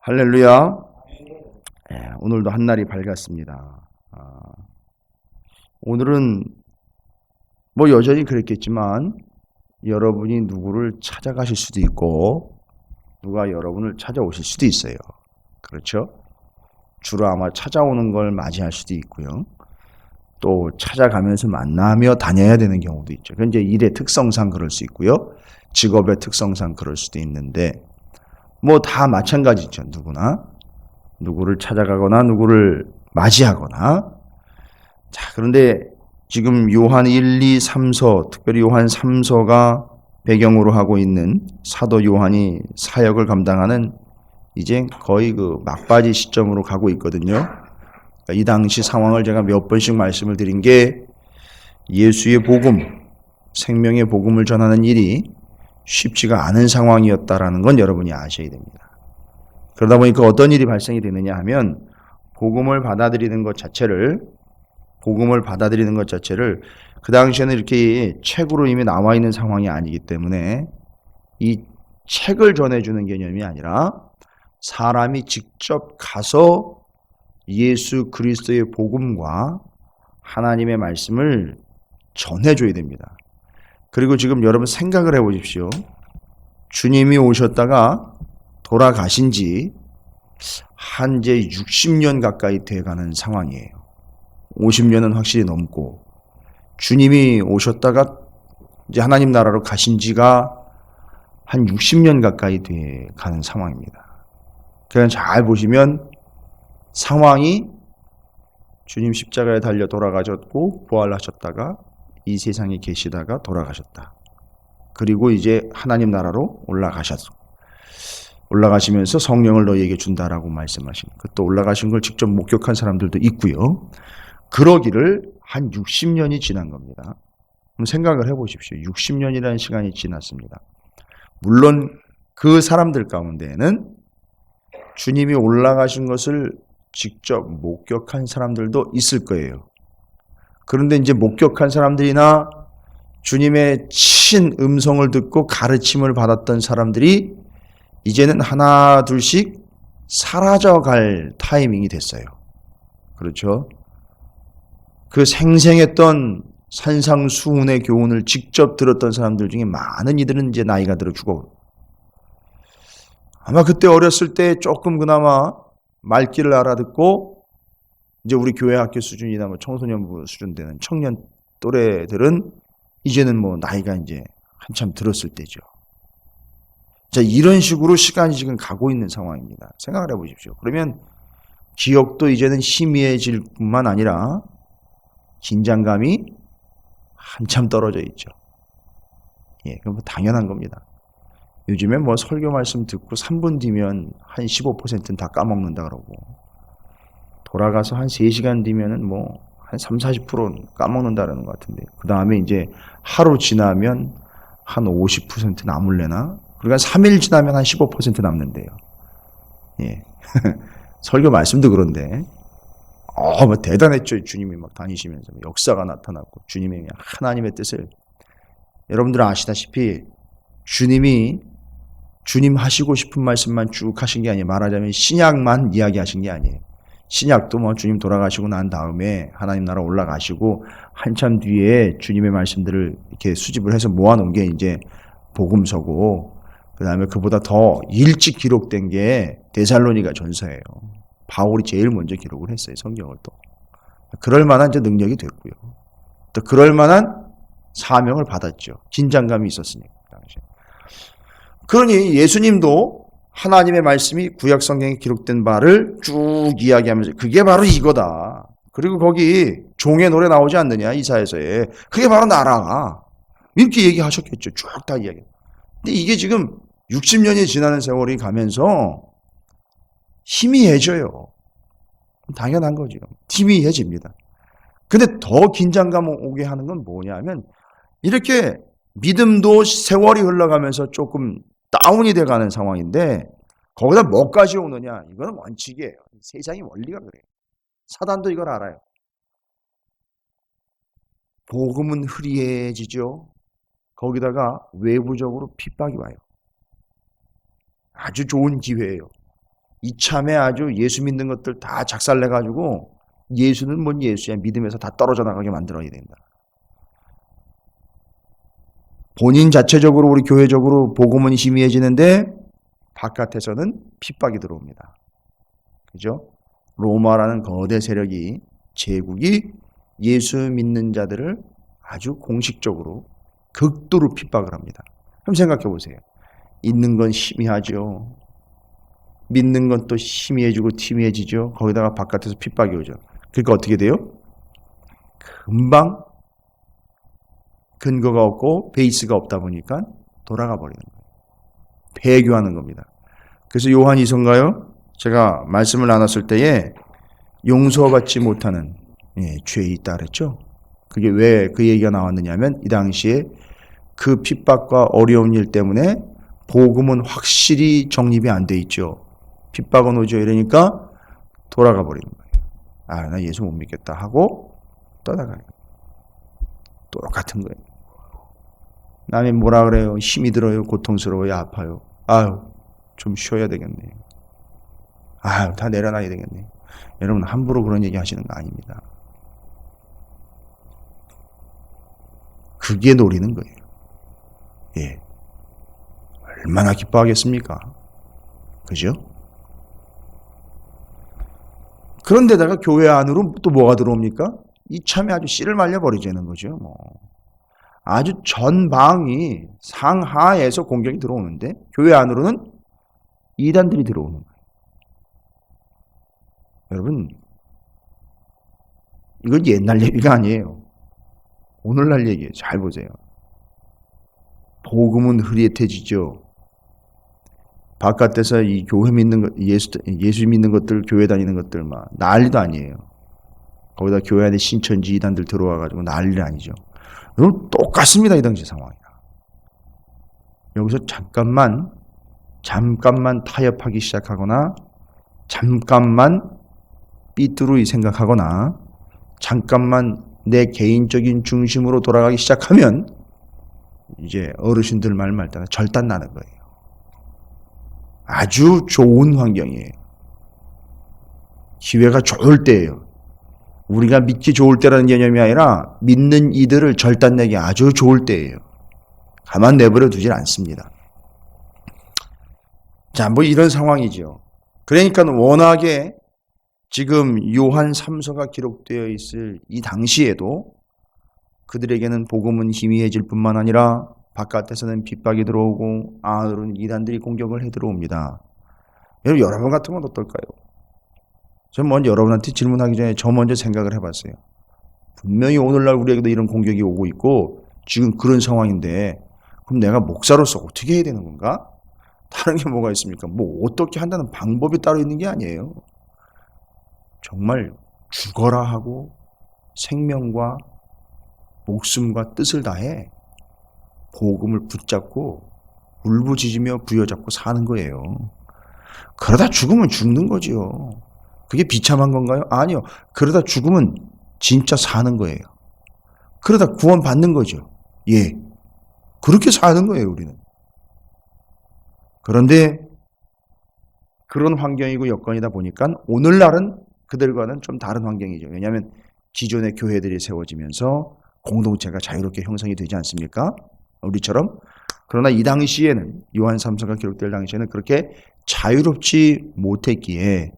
할렐루야. 오늘도 한날이 밝았습니다. 오늘은 뭐 여전히 그랬겠지만 여러분이 누구를 찾아가실 수도 있고 누가 여러분을 찾아오실 수도 있어요. 그렇죠? 주로 아마 찾아오는 걸 맞이할 수도 있고요. 또 찾아가면서 만나며 다녀야 되는 경우도 있죠. 그건 이제 일의 특성상 그럴 수 있고요. 직업의 특성상 그럴 수도 있는데 뭐 다 마찬가지죠. 누구나 누구를 찾아가거나 누구를 맞이하거나. 자, 그런데 지금 요한 1, 2, 3서, 특별히 요한 3서가 배경으로 하고 있는 사도 요한이 사역을 감당하는 이제 거의 그 막바지 시점으로 가고 있거든요. 이 당시 상황을 제가 몇 번씩 말씀을 드린 게 예수의 복음, 생명의 복음을 전하는 일이 쉽지가 않은 상황이었다라는 건 여러분이 아셔야 됩니다. 그러다 보니까 어떤 일이 발생이 되느냐 하면 복음을 받아들이는 것 자체를 그 당시에는 이렇게 책으로 이미 나와 있는 상황이 아니기 때문에 이 책을 전해주는 개념이 아니라 사람이 직접 가서 예수 그리스도의 복음과 하나님의 말씀을 전해줘야 됩니다. 그리고 지금 여러분 생각을 해보십시오. 주님이 오셨다가 돌아가신 지 한 이제 60년 가까이 돼가는 상황이에요. 50년은 확실히 넘고 주님이 오셨다가 이제 하나님 나라로 가신 지가 한 60년 가까이 돼가는 상황입니다. 그냥 잘 보시면 상황이 주님 십자가에 달려 돌아가셨고 부활하셨다가 이 세상에 계시다가 돌아가셨다. 그리고 이제 하나님 나라로 올라가시면서 성령을 너희에게 준다라고 말씀하신 또 올라가신 걸 직접 목격한 사람들도 있고요. 그러기를 한 60년이 지난 겁니다. 그럼 생각을 해보십시오. 60년이라는 시간이 지났습니다. 물론 그 사람들 가운데에는 주님이 올라가신 것을 직접 목격한 사람들도 있을 거예요. 그런데 이제 목격한 사람들이나 주님의 친 음성을 듣고 가르침을 받았던 사람들이 이제는 하나 둘씩 사라져갈 타이밍이 됐어요. 그렇죠? 그 생생했던 산상수훈의 교훈을 직접 들었던 사람들 중에 많은 이들은 이제 나이가 들어 죽어. 아마 그때 어렸을 때 조금 그나마 말귀를 알아듣고 이제 우리 교회 학교 수준이나 뭐 청소년부 수준 되는 청년 또래들은 이제는 뭐 나이가 이제 한참 들었을 때죠. 자, 이런 식으로 시간이 지금 가고 있는 상황입니다. 생각을 해보십시오. 그러면 기억도 이제는 희미해질 뿐만 아니라 긴장감이 한참 떨어져 있죠. 그건 뭐 당연한 겁니다. 요즘에 뭐 설교 말씀 듣고 3분 뒤면 한 15%는 다 까먹는다 그러고 돌아가서 한 3시간 뒤면은 뭐 한 30-40%는 까먹는다라는 것 같은데 그 다음에 이제 하루 지나면 한 50% 남을래나? 그러니까 3일 지나면 한 15% 남는데요. 설교 말씀도 그런데 뭐 대단했죠. 주님이 막 다니시면서 역사가 나타났고 주님의 하나님의 뜻을 여러분들 아시다시피 주님이 주님 하시고 싶은 말씀만 쭉 하신 게 아니에요. 말하자면 신약만 이야기하신 게 아니에요. 신약도 뭐 주님 돌아가시고 난 다음에 하나님 나라 올라가시고 한참 뒤에 주님의 말씀들을 이렇게 수집을 해서 모아놓은 게 이제 복음서고 그 다음에 그보다 더 일찍 기록된 게 데살로니가 전서예요. 바울이 제일 먼저 기록을 했어요. 성경을 또. 그럴 만한 이제 능력이 됐고요. 또 그럴 만한 사명을 받았죠. 긴장감이 있었으니까. 당시에. 그러니 예수님도 하나님의 말씀이 구약 성경에 기록된 바를 쭉 이야기하면서 그게 바로 이거다. 그리고 거기 종의 노래 나오지 않느냐 이사야서에. 그게 바로 나라. 이렇게 얘기하셨겠죠. 쭉 다 이야기. 근데 이게 지금 60년이 지나는 세월이 가면서 희미해져요. 당연한 거죠. 희미해집니다. 근데 더 긴장감 오게 하는 건 뭐냐면 이렇게 믿음도 세월이 흘러가면서 조금 다운이 돼가는 상황인데 거기다 뭐까지 오느냐? 이거는 원칙이에요. 세상의 원리가 그래요. 사단도 이걸 알아요. 복음은 흐리해지죠. 거기다가 외부적으로 핍박이 와요. 아주 좋은 기회예요. 이참에 아주 예수 믿는 것들 다 작살내가지고 예수는 뭔 예수야, 믿음에서 다 떨어져 나가게 만들어야 된다. 본인 자체적으로 우리 교회적으로 복음은 희미해지는데 바깥에서는 핍박이 들어옵니다. 그죠? 로마라는 거대 세력이, 제국이 예수 믿는 자들을 아주 공식적으로 극도로 핍박을 합니다. 그럼 생각해 보세요. 있는 건 희미하죠. 믿는 건 또 희미해지고 티미해지죠. 거기다가 바깥에서 핍박이 오죠. 그러니까 어떻게 돼요? 금방 근거가 없고 베이스가 없다 보니까 돌아가 버리는 거예요. 폐교하는 겁니다. 그래서 요한이서인가요? 제가 말씀을 나눴을 때에 용서받지 못하는 죄에 있다 그랬죠. 그게 왜 그 얘기가 나왔느냐면 이 당시에 그 핍박과 어려운 일 때문에 복음은 확실히 정립이 안 돼 있죠. 핍박은 오죠. 이러니까 돌아가 버리는 거예요. 아, 나 예수 못 믿겠다 하고 떠나가는 거예요. 똑같은 거예요. 남이 뭐라 그래요? 힘이 들어요? 고통스러워요? 아파요? 아유, 좀 쉬어야 되겠네. 아유, 다 내려놔야 되겠네. 여러분 함부로 그런 얘기 하시는 거 아닙니다. 그게 노리는 거예요. 예. 얼마나 기뻐하겠습니까? 그죠? 그런데다가 교회 안으로 또 뭐가 들어옵니까? 이참에 아주 씨를 말려버리자는 거죠. 뭐. 아주 전방이 상하에서 공격이 들어오는데 교회 안으로는 이단들이 들어오는 거예요. 여러분, 이건 옛날 얘기가 아니에요. 오늘날 얘기예요. 잘 보세요. 복음은 흐릿해지죠. 바깥에서 이 교회 믿는 것, 예수 믿는 것들, 교회 다니는 것들 막 난리도 아니에요. 거기다 교회 안에 신천지 이단들 들어와가지고 난리 아니죠. 여러분 똑같습니다. 이 당시 상황이랑. 여기서 잠깐만 타협하기 시작하거나 잠깐만 삐뚤이 생각하거나 잠깐만 내 개인적인 중심으로 돌아가기 시작하면 이제 어르신들 말 따라 절단 나는 거예요. 아주 좋은 환경이에요. 기회가 좋을 때예요. 우리가 믿기 좋을 때라는 개념이 아니라 믿는 이들을 절단내기 아주 좋을 때예요. 가만 내버려 두질 않습니다. 자, 뭐 이런 상황이죠. 그러니까 워낙에 지금 요한 3서가 기록되어 있을 이 당시에도 그들에게는 복음은 희미해질 뿐만 아니라 바깥에서는 핍박이 들어오고 안으로는 이단들이 공격을 해 들어옵니다. 여러분 같은 건 어떨까요? 전 먼저 여러분한테 질문하기 전에 저 먼저 생각을 해봤어요. 분명히 오늘날 우리에게도 이런 공격이 오고 있고 지금 그런 상황인데 그럼 내가 목사로서 어떻게 해야 되는 건가? 다른 게 뭐가 있습니까? 뭐 어떻게 한다는 방법이 따로 있는 게 아니에요. 정말 죽어라 하고 생명과 목숨과 뜻을 다해 복음을 붙잡고 울부짖으며 부여잡고 사는 거예요. 그러다 죽으면 죽는 거지요. 그게 비참한 건가요? 아니요. 그러다 죽으면 진짜 사는 거예요. 그러다 구원 받는 거죠. 예. 그렇게 사는 거예요, 우리는. 그런데 그런 환경이고 여건이다 보니까 오늘날은 그들과는 좀 다른 환경이죠. 왜냐하면 기존의 교회들이 세워지면서 공동체가 자유롭게 형성이 되지 않습니까? 우리처럼. 그러나 이 당시에는 요한 3서가 기록될 당시에는 그렇게 자유롭지 못했기에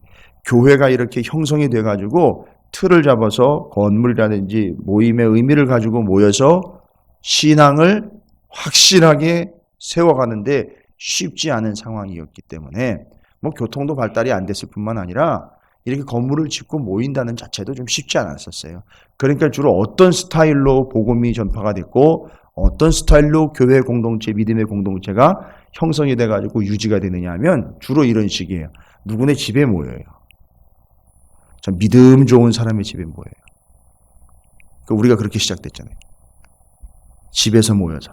교회가 이렇게 형성이 돼가지고 틀을 잡아서 건물이라든지 모임의 의미를 가지고 모여서 신앙을 확실하게 세워가는데 쉽지 않은 상황이었기 때문에 뭐 교통도 발달이 안 됐을 뿐만 아니라 이렇게 건물을 짓고 모인다는 자체도 좀 쉽지 않았었어요. 그러니까 주로 어떤 스타일로 복음이 전파가 됐고 어떤 스타일로 교회 공동체, 믿음의 공동체가 형성이 돼가지고 유지가 되느냐 하면 주로 이런 식이에요. 누구네 집에 모여요. 참 믿음 좋은 사람의 집에 모여요. 우리가 그렇게 시작됐잖아요. 집에서 모여서.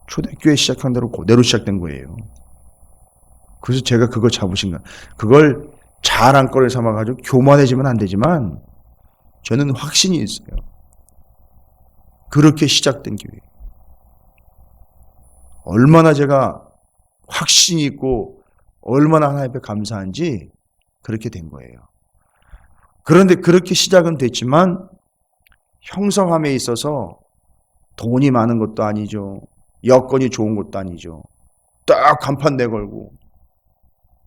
초대교회 시작한 대로 그대로 시작된 거예요. 그래서 제가 그거 잡으신 거예요. 그걸 잘 안거리 삼아가지고 교만해지면 안 되지만 저는 확신이 있어요. 그렇게 시작된 교회. 얼마나 제가 확신이 있고 얼마나 하나님 앞에 감사한지 그렇게 된 거예요. 그런데 그렇게 시작은 됐지만 형성함에 있어서 돈이 많은 것도 아니죠. 여건이 좋은 것도 아니죠. 딱 간판 내걸고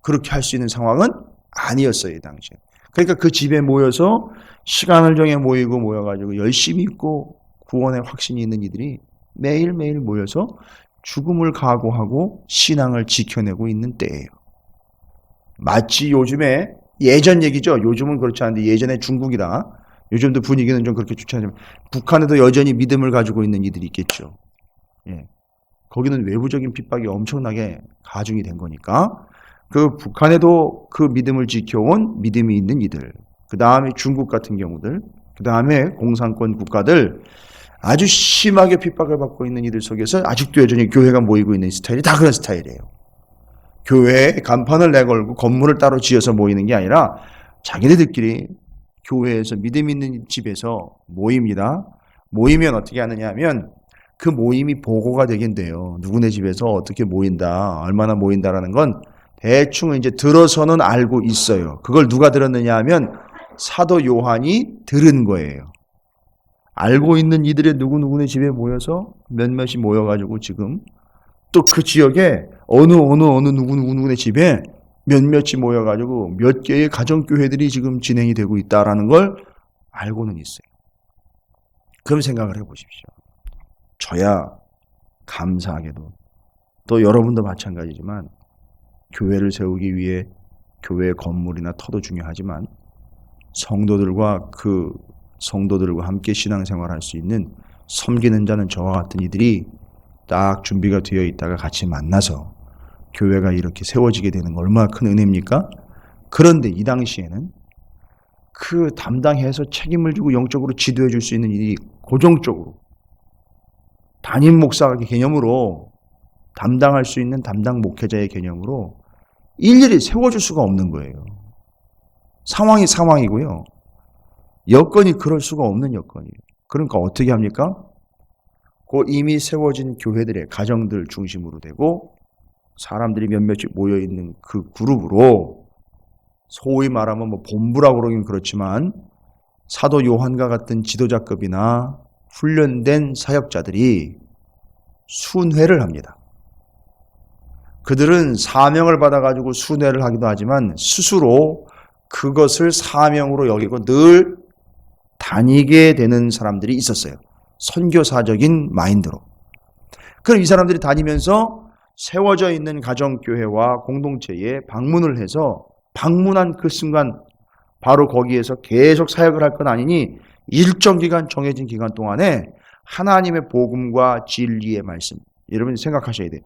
그렇게 할 수 있는 상황은 아니었어요, 이 당시에. 그러니까 그 집에 모여서 시간을 정해 모여가지고 열심히 있고 구원의 확신이 있는 이들이 매일매일 모여서 죽음을 각오하고 신앙을 지켜내고 있는 때예요. 마치 요즘에 예전 얘기죠. 요즘은 그렇지 않은데 예전에 중국이다. 요즘도 분위기는 좀 그렇게 좋지 않지만 북한에도 여전히 믿음을 가지고 있는 이들이 있겠죠. 예. 거기는 외부적인 핍박이 엄청나게 가중이 된 거니까 그 북한에도 그 믿음을 지켜온 믿음이 있는 이들, 그 다음에 중국 같은 경우들, 그 다음에 공산권 국가들, 아주 심하게 핍박을 받고 있는 이들 속에서 아직도 여전히 교회가 모이고 있는 스타일이 다 그런 스타일이에요. 교회에 간판을 내걸고 건물을 따로 지어서 모이는 게 아니라 자기네들끼리 교회에서 믿음 있는 집에서 모입니다. 모이면 어떻게 하느냐 하면 그 모임이 보고가 되긴 돼요. 누구네 집에서 어떻게 모인다, 얼마나 모인다라는 건 대충 이제 들어서는 알고 있어요. 그걸 누가 들었느냐 하면 사도 요한이 들은 거예요. 알고 있는 이들의 누구누구네 집에 모여서 몇몇이 모여가지고 지금 또 그 지역에 어느 누구누구네 집에 몇몇이 모여가지고 몇 개의 가정교회들이 지금 진행이 되고 있다라는 걸 알고는 있어요. 그럼 생각을 해보십시오. 저야 감사하게도 또 여러분도 마찬가지지만 교회를 세우기 위해 교회의 건물이나 터도 중요하지만 성도들과 함께 신앙생활할 수 있는 섬기는 자는 저와 같은 이들이 딱 준비가 되어 있다가 같이 만나서 교회가 이렇게 세워지게 되는 건 얼마나 큰 은혜입니까? 그런데 이 당시에는 그 담당해서 책임을 지고 영적으로 지도해 줄 수 있는 일이 고정적으로 담임 목사의 개념으로 담당할 수 있는 담당 목회자의 개념으로 일일이 세워줄 수가 없는 거예요. 상황이 상황이고요. 여건이 그럴 수가 없는 여건이에요. 그러니까 어떻게 합니까? 그 이미 세워진 교회들의 가정들 중심으로 되고 사람들이 몇몇이 모여있는 그 그룹으로 소위 말하면 뭐 본부라고 그러긴 그렇지만 사도 요한과 같은 지도자급이나 훈련된 사역자들이 순회를 합니다. 그들은 사명을 받아가지고 순회를 하기도 하지만 스스로 그것을 사명으로 여기고 늘 다니게 되는 사람들이 있었어요. 선교사적인 마인드로. 그럼 이 사람들이 다니면서 세워져 있는 가정교회와 공동체에 방문을 해서 방문한 그 순간 바로 거기에서 계속 사역을 할 건 아니니 일정 기간 정해진 기간 동안에 하나님의 복음과 진리의 말씀, 여러분이 생각하셔야 돼요.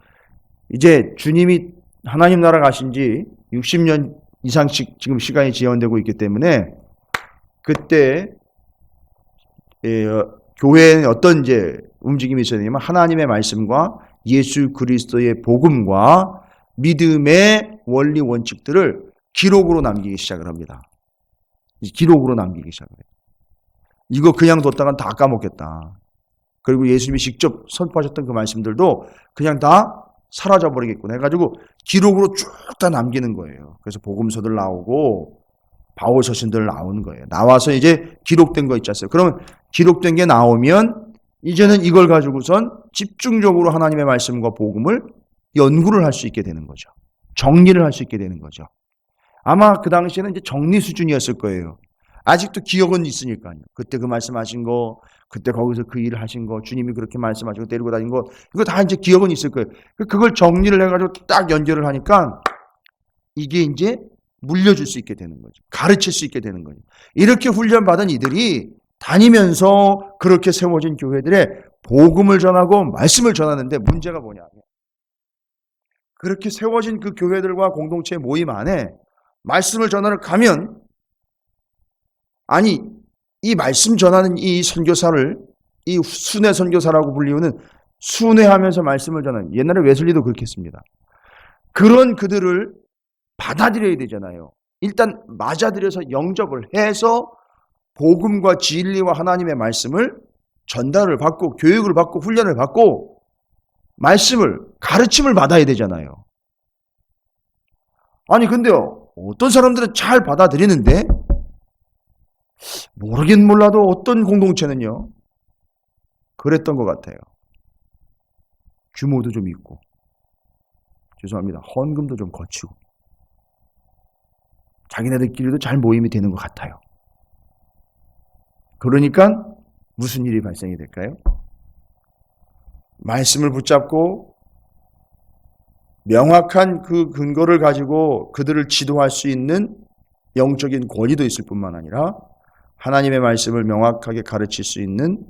이제 주님이 하나님 나라 가신 지 60년 이상씩 지금 시간이 지연되고 있기 때문에 그때 교회에는 어떤 이제 움직임이 있어야 되냐면 하나님의 말씀과 예수 그리스도의 복음과 믿음의 원리 원칙들을 기록으로 남기기 시작을 합니다. 기록으로 남기기 시작을 해요. 이거 그냥 뒀다간 다 까먹겠다. 그리고 예수님이 직접 선포하셨던 그 말씀들도 그냥 다 사라져버리겠구나 해가지고 기록으로 쭉 다 남기는 거예요. 그래서 복음서들 나오고 바울 서신들 나오는 거예요. 나와서 이제 기록된 거 있지 않습니까? 그러면 기록된 게 나오면 이제는 이걸 가지고선 집중적으로 하나님의 말씀과 복음을 연구를 할 수 있게 되는 거죠. 정리를 할 수 있게 되는 거죠. 아마 그 당시에는 이제 정리 수준이었을 거예요. 아직도 기억은 있으니까요. 그때 그 말씀하신 거, 그때 거기서 그 일을 하신 거, 주님이 그렇게 말씀하시고 데리고 다닌 거, 이거 다 이제 기억은 있을 거예요. 그걸 정리를 해가지고 딱 연결을 하니까 이게 이제 물려줄 수 있게 되는 거죠. 가르칠 수 있게 되는 거죠. 이렇게 훈련받은 이들이 다니면서 그렇게 세워진 교회들의 복음을 전하고 말씀을 전하는데 문제가 뭐냐면 그렇게 세워진 그 교회들과 공동체 모임 안에 말씀을 전하러 가면 아니 이 말씀 전하는 이 선교사를 이 순회 선교사라고 불리우는 순회하면서 말씀을 전하는 옛날에 웨슬리도 그렇게 했습니다. 그런 그들을 받아들여야 되잖아요. 일단 맞아들여서 영접을 해서 복음과 진리와 하나님의 말씀을 전달을 받고 교육을 받고 훈련을 받고 말씀을 가르침을 받아야 되잖아요. 아니 근데요, 어떤 사람들은 잘 받아들이는데 모르긴 몰라도 어떤 공동체는요 그랬던 것 같아요. 규모도 좀 있고, 죄송합니다, 헌금도 좀 거치고 자기네들끼리도 잘 모임이 되는 것 같아요. 그러니까 무슨 일이 발생이 될까요? 말씀을 붙잡고 명확한 그 근거를 가지고 그들을 지도할 수 있는 영적인 권위도 있을 뿐만 아니라 하나님의 말씀을 명확하게 가르칠 수 있는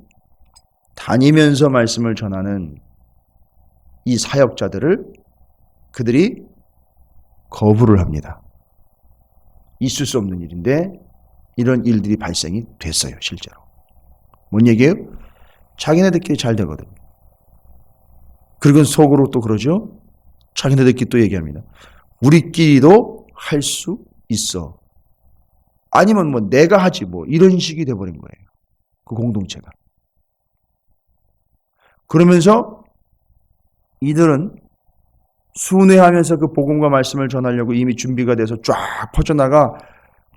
다니면서 말씀을 전하는 이 사역자들을 그들이 거부를 합니다. 있을 수 없는 일인데 이런 일들이 발생이 됐어요. 실제로. 뭔 얘기예요? 자기네들끼리 잘 되거든요. 그리고 속으로 또 그러죠. 자기네들끼리 또 얘기합니다. 우리끼리도 할 수 있어. 아니면 뭐 내가 하지 뭐 이런 식이 돼버린 거예요. 그 공동체가. 그러면서 이들은 순회하면서 그 복음과 말씀을 전하려고 이미 준비가 돼서 쫙 퍼져나가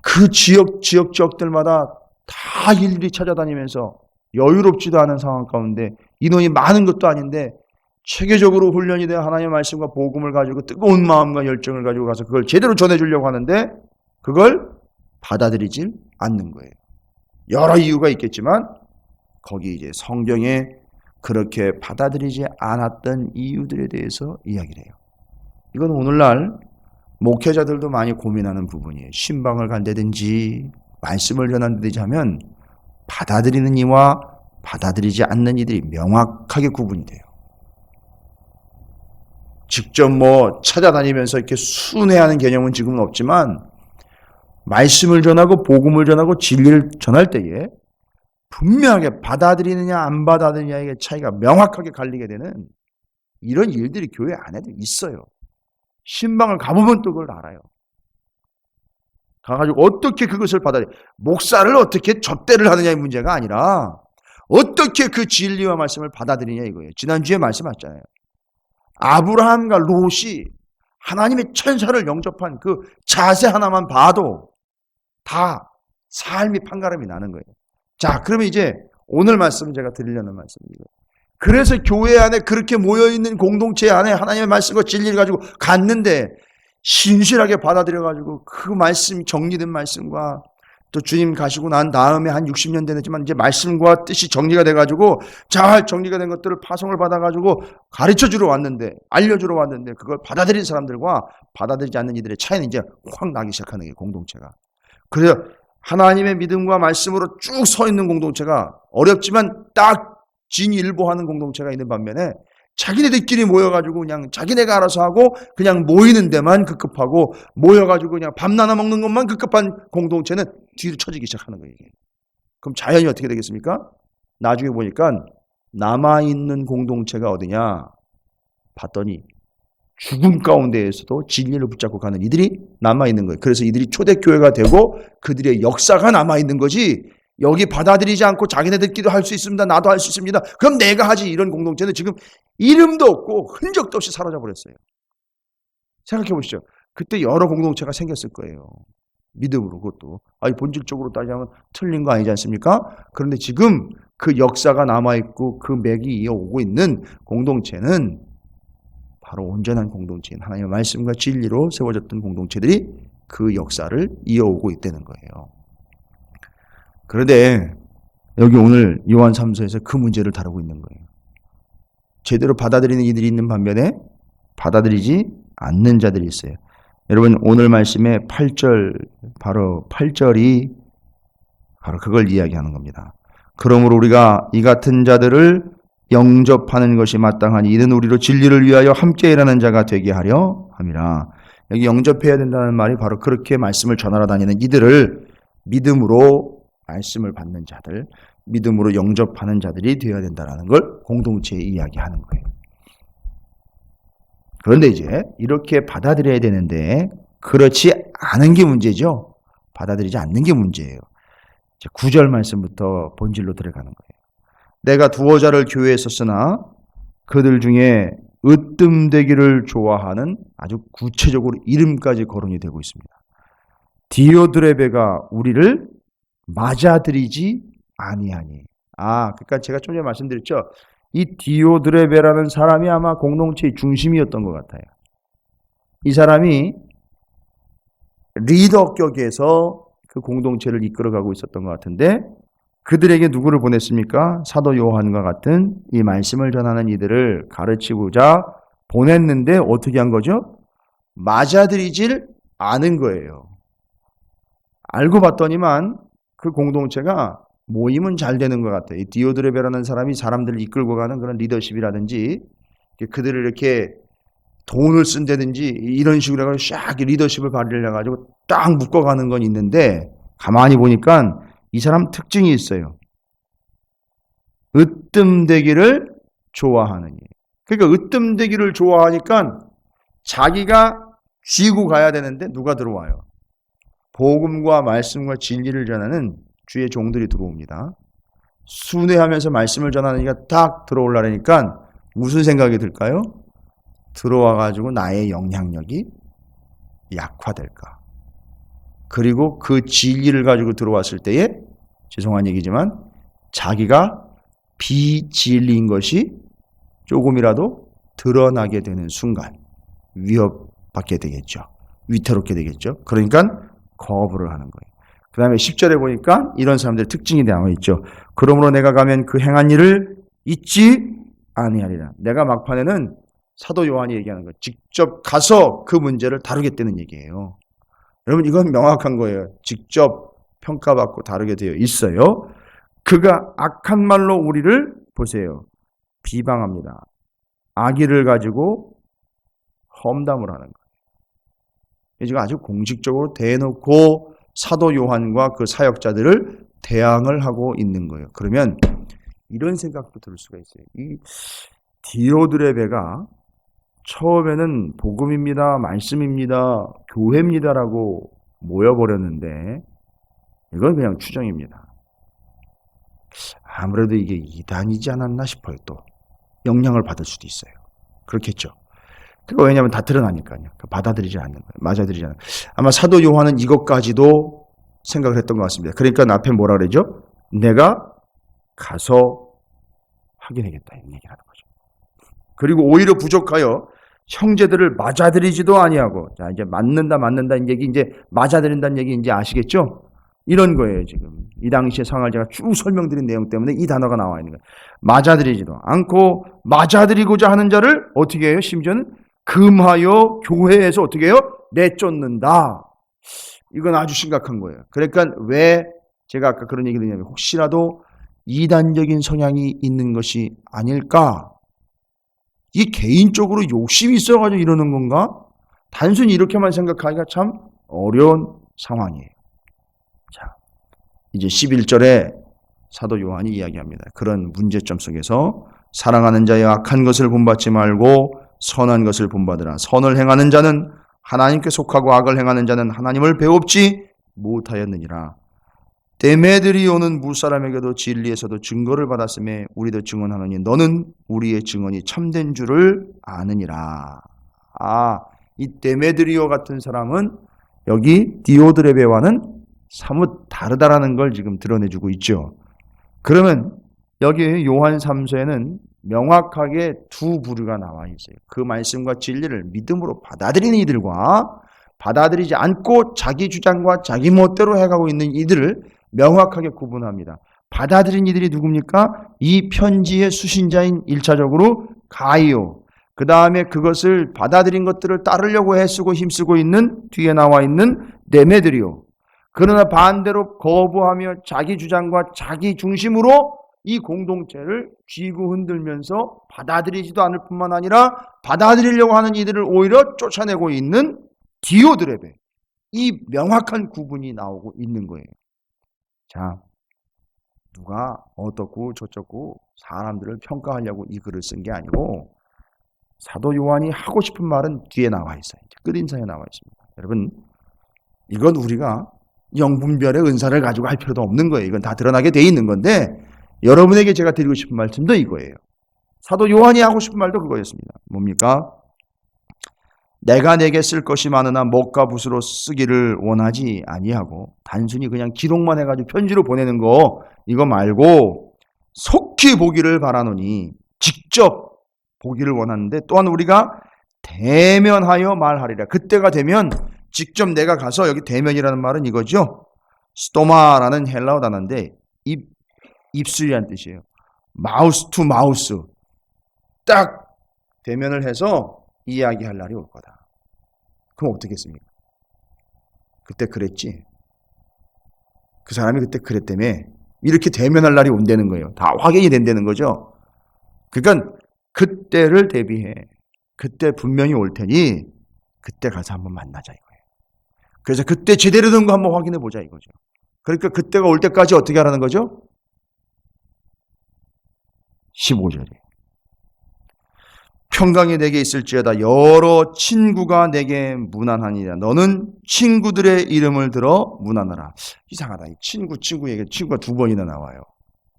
그 지역들마다 다 일일이 찾아다니면서 여유롭지도 않은 상황 가운데 인원이 많은 것도 아닌데 체계적으로 훈련이 되어 하나님의 말씀과 복음을 가지고 뜨거운 마음과 열정을 가지고 가서 그걸 제대로 전해주려고 하는데 그걸 받아들이질 않는 거예요. 여러 이유가 있겠지만 거기 이제 성경에 그렇게 받아들이지 않았던 이유들에 대해서 이야기를 해요. 이건 오늘날 목회자들도 많이 고민하는 부분이에요. 신방을 간다든지 말씀을 전한다든지 하면 받아들이는 이와 받아들이지 않는 이들이 명확하게 구분이 돼요. 직접 뭐 찾아다니면서 이렇게 순회하는 개념은 지금은 없지만 말씀을 전하고 복음을 전하고 진리를 전할 때에 분명하게 받아들이느냐 안 받아들이느냐의 차이가 명확하게 갈리게 되는 이런 일들이 교회 안에도 있어요. 신방을 가보면 또 그걸 알아요. 가가지고 어떻게 그것을 받아들여, 목사를 어떻게 접대를 하느냐의 문제가 아니라 어떻게 그 진리와 말씀을 받아들이냐 이거예요. 지난주에 말씀하셨잖아요. 아브라함과 롯이 하나님의 천사를 영접한 그 자세 하나만 봐도 다 삶이 판가름이 나는 거예요. 자, 그러면 이제 오늘 말씀 제가 드리려는 말씀입니다. 그래서 교회 안에 그렇게 모여있는 공동체 안에 하나님의 말씀과 진리를 가지고 갔는데 신실하게 받아들여가지고 그 말씀, 정리된 말씀과 또 주님 가시고 난 다음에 한 60년 되지만 이제 말씀과 뜻이 정리가 돼가지고 잘 정리가 된 것들을 파송을 받아가지고 가르쳐주러 왔는데, 알려주러 왔는데 그걸 받아들인 사람들과 받아들이지 않는 이들의 차이는 이제 확 나기 시작하는 게 공동체가. 그래서 하나님의 믿음과 말씀으로 쭉 서 있는 공동체가 어렵지만 딱 진일보하는 공동체가 있는 반면에 자기네들끼리 모여가지고 그냥 자기네가 알아서 하고 그냥 모이는 데만 급급하고 모여가지고 그냥 밥 나눠 먹는 것만 급급한 공동체는 뒤로 처지기 시작하는 거예요. 그럼 자연이 어떻게 되겠습니까? 나중에 보니까 남아있는 공동체가 어디냐 봤더니 죽음 가운데에서도 진리를 붙잡고 가는 이들이 남아있는 거예요. 그래서 이들이 초대교회가 되고 그들의 역사가 남아있는 거지, 여기 받아들이지 않고 자기네들끼리도 할 수 있습니다. 나도 할 수 있습니다. 그럼 내가 하지. 이런 공동체는 지금 이름도 없고 흔적도 없이 사라져 버렸어요. 생각해 보시죠. 그때 여러 공동체가 생겼을 거예요. 믿음으로. 그것도 본질적으로 따지면 틀린 거 아니지 않습니까? 그런데 지금 그 역사가 남아있고 그 맥이 이어오고 있는 공동체는 바로 온전한 공동체인 하나님의 말씀과 진리로 세워졌던 공동체들이 그 역사를 이어오고 있다는 거예요. 그런데 여기 오늘 요한 3서에서 그 문제를 다루고 있는 거예요. 제대로 받아들이는 이들이 있는 반면에 받아들이지 않는 자들이 있어요. 여러분 오늘 말씀의 8절, 바로 8절이 바로 그걸 이야기하는 겁니다. 그러므로 우리가 이 같은 자들을 영접하는 것이 마땅하니 이는 우리로 진리를 위하여 함께 일하는 자가 되게 하려 함이라. 여기 영접해야 된다는 말이 바로 그렇게 말씀을 전하러 다니는 이들을 믿음으로 말씀을 받는 자들, 믿음으로 영접하는 자들이 되어야 된다는 걸 공동체에 이야기하는 거예요. 그런데 이제 이렇게 받아들여야 되는데 그렇지 않은 게 문제죠. 받아들이지 않는 게 문제예요. 9절 말씀부터 본질로 들어가는 거예요. 내가 두어 자를 교회에 썼으나 그들 중에 으뜸되기를 좋아하는 아주 구체적으로 이름까지 거론이 되고 있습니다. 디오드레베가 우리를 맞아들이지 아니하니. 그러니까 제가 좀 전에 말씀드렸죠. 이 디오드레베라는 사람이 아마 공동체의 중심이었던 것 같아요. 이 사람이 리더격에서 그 공동체를 이끌어가고 있었던 것 같은데 그들에게 누구를 보냈습니까? 사도 요한과 같은 이 말씀을 전하는 이들을 가르치고자 보냈는데 어떻게 한 거죠? 맞아들이질 않은 거예요. 알고 봤더니만 그 공동체가 모임은 잘 되는 것 같아요. 이 디오드레베라는 사람이 사람들을 이끌고 가는 그런 리더십이라든지 그들을 이렇게 돈을 쓴다든지 이런 식으로 해가지고 샥 리더십을 발휘를 해가지고 딱 묶어가는 건 있는데 가만히 보니까 이 사람 특징이 있어요. 으뜸되기를 좋아하느니. 그러니까 으뜸되기를 좋아하니까 자기가 쥐고 가야 되는데 누가 들어와요? 복음과 말씀과 진리를 전하는 주의 종들이 들어옵니다. 순회하면서 말씀을 전하니까 딱 들어오려니까 무슨 생각이 들까요? 들어와가지고 나의 영향력이 약화될까. 그리고 그 진리를 가지고 들어왔을 때에 죄송한 얘기지만 자기가 비진리인 것이 조금이라도 드러나게 되는 순간 위협받게 되겠죠. 위태롭게 되겠죠. 그러니까 거부를 하는 거예요. 그 다음에 10절에 보니까 이런 사람들의 특징이 나와 있죠. 그러므로 내가 가면 그 행한 일을 잊지 아니하리라. 내가 막판에는 사도 요한이 얘기하는 거예요. 직접 가서 그 문제를 다루겠다는 얘기예요. 여러분 이건 명확한 거예요. 직접 평가받고 다루게 되어 있어요. 그가 악한 말로 우리를 보세요. 비방합니다. 악의를 가지고 험담을 하는 거예요. 지금 아주 공식적으로 대놓고 사도 요한과 그 사역자들을 대항을 하고 있는 거예요. 그러면 이런 생각도 들 수가 있어요. 이 디오드레베가 처음에는 복음입니다, 말씀입니다, 교회입니다라고 모여버렸는데 이건 그냥 추정입니다. 아무래도 이게 이단이지 않았나 싶어요. 또 영향을 받을 수도 있어요. 그렇겠죠. 그거 왜냐하면 다 드러나니까요. 받아들이지 않는 거예요. 맞아들이지 않는 거예요. 아마 사도 요한은 이것까지도 생각을 했던 것 같습니다. 그러니까 앞에 뭐라 그러죠? 내가 가서 확인하겠다 이런 얘기를 하는 거죠. 그리고 오히려 부족하여 형제들을 맞아들이지도 아니하고, 자 이제 맞는다는 얘기, 이제 맞아들인다는 얘기 이제 아시겠죠? 이런 거예요 지금. 이 당시의 상황을 제가 쭉 설명드린 내용 때문에 이 단어가 나와 있는 거예요. 맞아들이지도 않고 맞아들이고자 하는 자를 어떻게 해요? 심지어는 금하여 교회에서 어떻게 해요? 내쫓는다. 이건 아주 심각한 거예요. 그러니까 왜 제가 아까 그런 얘기를 했냐면 혹시라도 이단적인 성향이 있는 것이 아닐까? 이 개인적으로 욕심이 있어가지고 이러는 건가? 단순히 이렇게만 생각하기가 참 어려운 상황이에요. 자, 이제 11절에 사도 요한이 이야기합니다. 그런 문제점 속에서 사랑하는 자의 악한 것을 본받지 말고 선한 것을 본받으라. 선을 행하는 자는 하나님께 속하고 악을 행하는 자는 하나님을 배웁지 못하였느니라. 데메드리오는 무사람에게도 진리에서도 증거를 받았음에 우리도 증언하노니 너는 우리의 증언이 참된 줄을 아느니라. 이 데메드리오 같은 사람은 여기 디오드레베와는 사뭇 다르다라는 걸 지금 드러내주고 있죠. 그러면 여기 요한 3서에는 명확하게 두 부류가 나와 있어요. 그 말씀과 진리를 믿음으로 받아들이는 이들과 받아들이지 않고 자기 주장과 자기 멋대로 해가고 있는 이들을 명확하게 구분합니다. 받아들인 이들이 누굽니까? 이 편지의 수신자인 1차적으로 가이오, 그 다음에 그것을 받아들인 것들을 따르려고 애쓰고 힘쓰고 있는 뒤에 나와 있는 데메드리오. 그러나 반대로 거부하며 자기 주장과 자기 중심으로 이 공동체를 쥐고 흔들면서 받아들이지도 않을 뿐만 아니라 받아들이려고 하는 이들을 오히려 쫓아내고 있는 디오드레베. 이 명확한 구분이 나오고 있는 거예요. 자, 누가 어떻고 저쩌고 사람들을 평가하려고 이 글을 쓴 게 아니고 사도 요한이 하고 싶은 말은 뒤에 나와 있어요. 끝인사에 나와 있습니다. 여러분, 이건 우리가 영분별의 은사를 가지고 할 필요도 없는 거예요. 이건 다 드러나게 돼 있는 건데 여러분에게 제가 드리고 싶은 말씀도 이거예요. 사도 요한이 하고 싶은 말도 그거였습니다. 뭡니까? 내가 내게 쓸 것이 많으나 못과 붓으로 쓰기를 원하지 아니하고 단순히 그냥 기록만 해가지고 편지로 보내는 거 이거 말고 속히 보기를 바라노니 직접 보기를 원하는데 또한 우리가 대면하여 말하리라. 그때가 되면 직접 내가 가서 여기 대면이라는 말은 이거죠. 스토마라는 헬라어 단어인데 입술이란 뜻이에요. 마우스 투 마우스. 딱 대면을 해서 이야기할 날이 올 거다. 그럼 어떻게 했습니까? 그때 그랬지. 그 사람이 그때 그랬다며 이렇게 대면할 날이 온다는 거예요. 다 확인이 된다는 거죠. 그러니까 그때를 대비해. 그때 분명히 올 테니 그때 가서 한번 만나자 이거예요. 그래서 그때 제대로 된 거 한번 확인해 보자 이거죠. 그러니까 그때가 올 때까지 어떻게 하라는 거죠? 15절이에요. 평강이 내게 있을지어다 여러 친구가 내게 문안하니라. 너는 친구들의 이름을 들어 문안하라. 이상하다. 친구 얘기 친구가 두 번이나 나와요.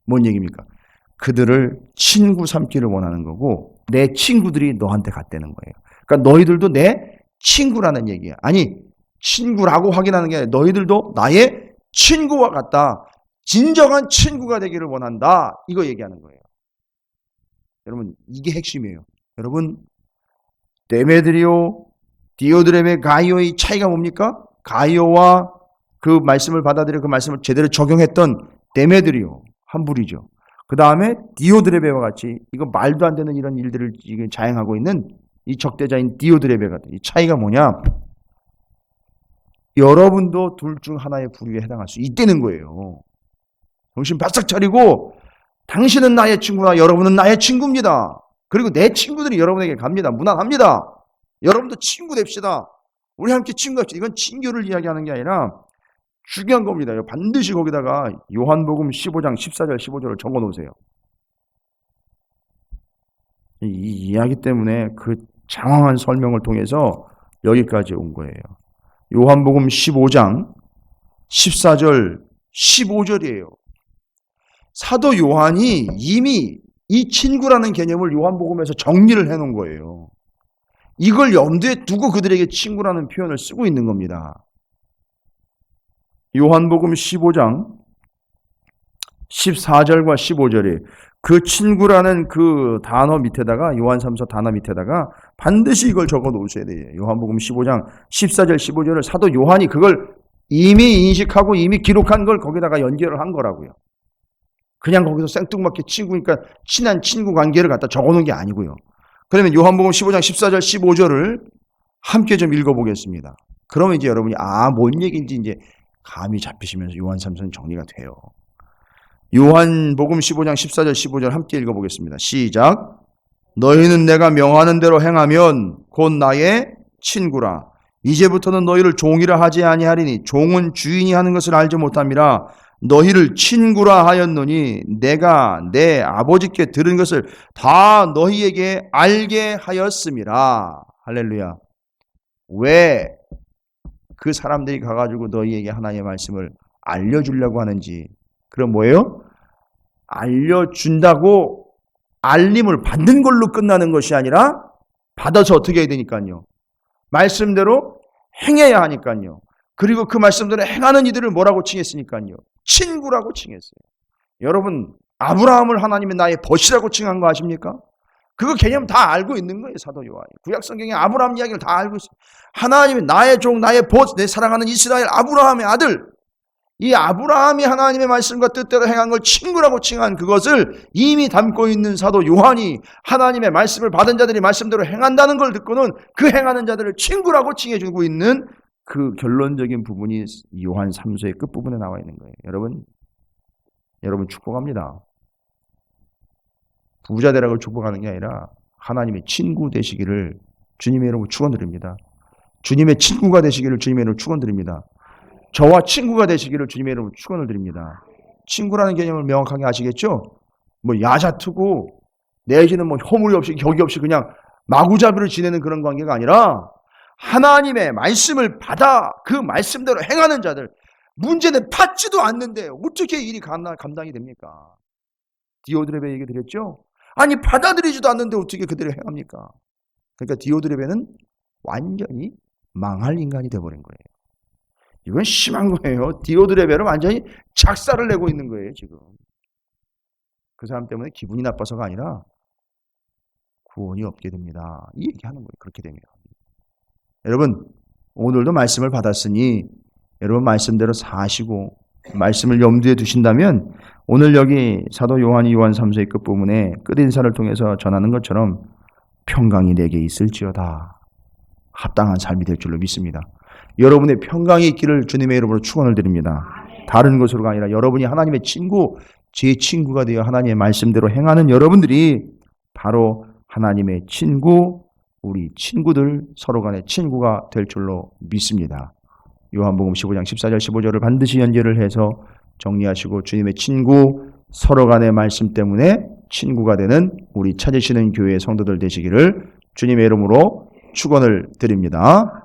뭔 얘기입니까? 그들을 친구 삼기를 원하는 거고 내 친구들이 너한테 갔다는 거예요. 그러니까 너희들도 내 친구라는 얘기야. 아니 친구라고 확인하는 게 아니라 너희들도 나의 친구와 같다. 진정한 친구가 되기를 원한다. 이거 얘기하는 거예요. 여러분 이게 핵심이에요. 여러분 데메드리오, 디오드레베, 가이오의 차이가 뭡니까? 가이오와 그 말씀을 받아들여 그 말씀을 제대로 적용했던 데메드리오 한 부류죠. 그 다음에 디오드레베와 같이 이거 말도 안 되는 이런 일들을 지금 자행하고 있는 이 적대자인 디오드레베 같은 이 차이가 뭐냐? 여러분도 둘 중 하나의 부류에 해당할 수 있다는 거예요. 정신 바싹 차리고 당신은 나의 친구나 여러분은 나의 친구입니다. 그리고 내 친구들이 여러분에게 갑니다. 무난합니다. 여러분도 친구 됩시다. 우리 함께 친구 합시다. 이건 친교를 이야기하는 게 아니라 중요한 겁니다. 반드시 거기다가 요한복음 15장 14절 15절을 적어 놓으세요. 이 이야기 때문에 그 장황한 설명을 통해서 여기까지 온 거예요. 요한복음 15장 14절 15절이에요. 사도 요한이 이미 이 친구라는 개념을 요한복음에서 정리를 해놓은 거예요. 이걸 염두에 두고 그들에게 친구라는 표현을 쓰고 있는 겁니다. 요한복음 15장 14절과 15절에 그 친구라는 그 단어 밑에다가 요한 3서 단어 밑에다가 반드시 이걸 적어 놓으셔야 돼요. 요한복음 15장 14절 15절을 사도 요한이 그걸 이미 인식하고 이미 기록한 걸 거기다가 연결을 한 거라고요. 그냥 거기서 생뚱맞게 친구니까 친한 친구 관계를 갖다 적어놓은 게 아니고요. 그러면 요한복음 15장 14절 15절을 함께 좀 읽어보겠습니다. 그러면 이제 여러분이 뭔 얘기인지 이제 감이 잡히시면서 요한 3서는 정리가 돼요. 요한복음 15장 14절 15절 함께 읽어보겠습니다. 시작. 너희는 내가 명하는 대로 행하면 곧 나의 친구라. 이제부터는 너희를 종이라 하지 아니하리니 종은 주인이 하는 것을 알지 못함이라. 너희를 친구라 하였노니 내가 내 아버지께 들은 것을 다 너희에게 알게 하였음이라. 할렐루야. 왜 그 사람들이 가가지고 너희에게 하나님의 말씀을 알려주려고 하는지. 그럼 뭐예요? 알려준다고 알림을 받는 걸로 끝나는 것이 아니라 받아서 어떻게 해야 되니까요. 말씀대로 행해야 하니까요. 그리고 그 말씀대로 행하는 이들을 뭐라고 칭했으니까요. 친구라고 칭했어요. 여러분 아브라함을 하나님이 나의 벗이라고 칭한 거 아십니까? 그거 개념 다 알고 있는 거예요. 사도 요한이. 구약성경에 아브라함 이야기를 다 알고 있어요. 하나님이 나의 종 나의 벗 내 사랑하는 이스라엘 아브라함의 아들 이 아브라함이 하나님의 말씀과 뜻대로 행한 걸 친구라고 칭한 그것을 이미 담고 있는 사도 요한이 하나님의 말씀을 받은 자들이 말씀대로 행한다는 걸 듣고는 그 행하는 자들을 친구라고 칭해주고 있는 그 결론적인 부분이 요한 3서의 끝부분에 나와 있는 거예요. 여러분 축복합니다. 부자 되라고 축복하는 게 아니라 하나님의 친구 되시기를 주님의 이름으로 축원드립니다. 주님의 친구가 되시기를 주님의 이름으로 축원드립니다. 저와 친구가 되시기를 주님의 이름으로 축원을 드립니다. 친구라는 개념을 명확하게 아시겠죠? 뭐 야자투고 내지는 뭐 허물이 없이 격이 없이 그냥 마구잡이를 지내는 그런 관계가 아니라 하나님의 말씀을 받아 그 말씀대로 행하는 자들. 문제는 받지도 않는데 어떻게 일이 감당이 됩니까? 디오드레베 얘기 드렸죠? 아니 받아들이지도 않는데 어떻게 그대로 행합니까? 그러니까 디오드레베는 완전히 망할 인간이 되어버린 거예요. 이건 심한 거예요. 디오드레베는 완전히 작사를 내고 있는 거예요, 지금. 그 사람 때문에 기분이 나빠서가 아니라 구원이 없게 됩니다. 이 얘기하는 거예요. 그렇게 되면. 여러분, 오늘도 말씀을 받았으니 여러분 말씀대로 사시고 말씀을 염두에 두신다면 오늘 여기 사도 요한이 요한 3서의 끝부분에 끝인사를 통해서 전하는 것처럼 평강이 내게 있을지어다. 합당한 삶이 될 줄로 믿습니다. 여러분의 평강이 있기를 주님의 이름으로 축원을 드립니다. 다른 것으로가 아니라 여러분이 하나님의 친구, 제 친구가 되어 하나님의 말씀대로 행하는 여러분들이 바로 하나님의 친구, 우리 친구들, 서로 간의 친구가 될 줄로 믿습니다. 요한복음 15장 14절 15절을 반드시 연결을 해서 정리하시고 주님의 친구, 서로 간의 말씀 때문에 친구가 되는 우리 찾으시는 교회의 성도들 되시기를 주님의 이름으로 축원을 드립니다.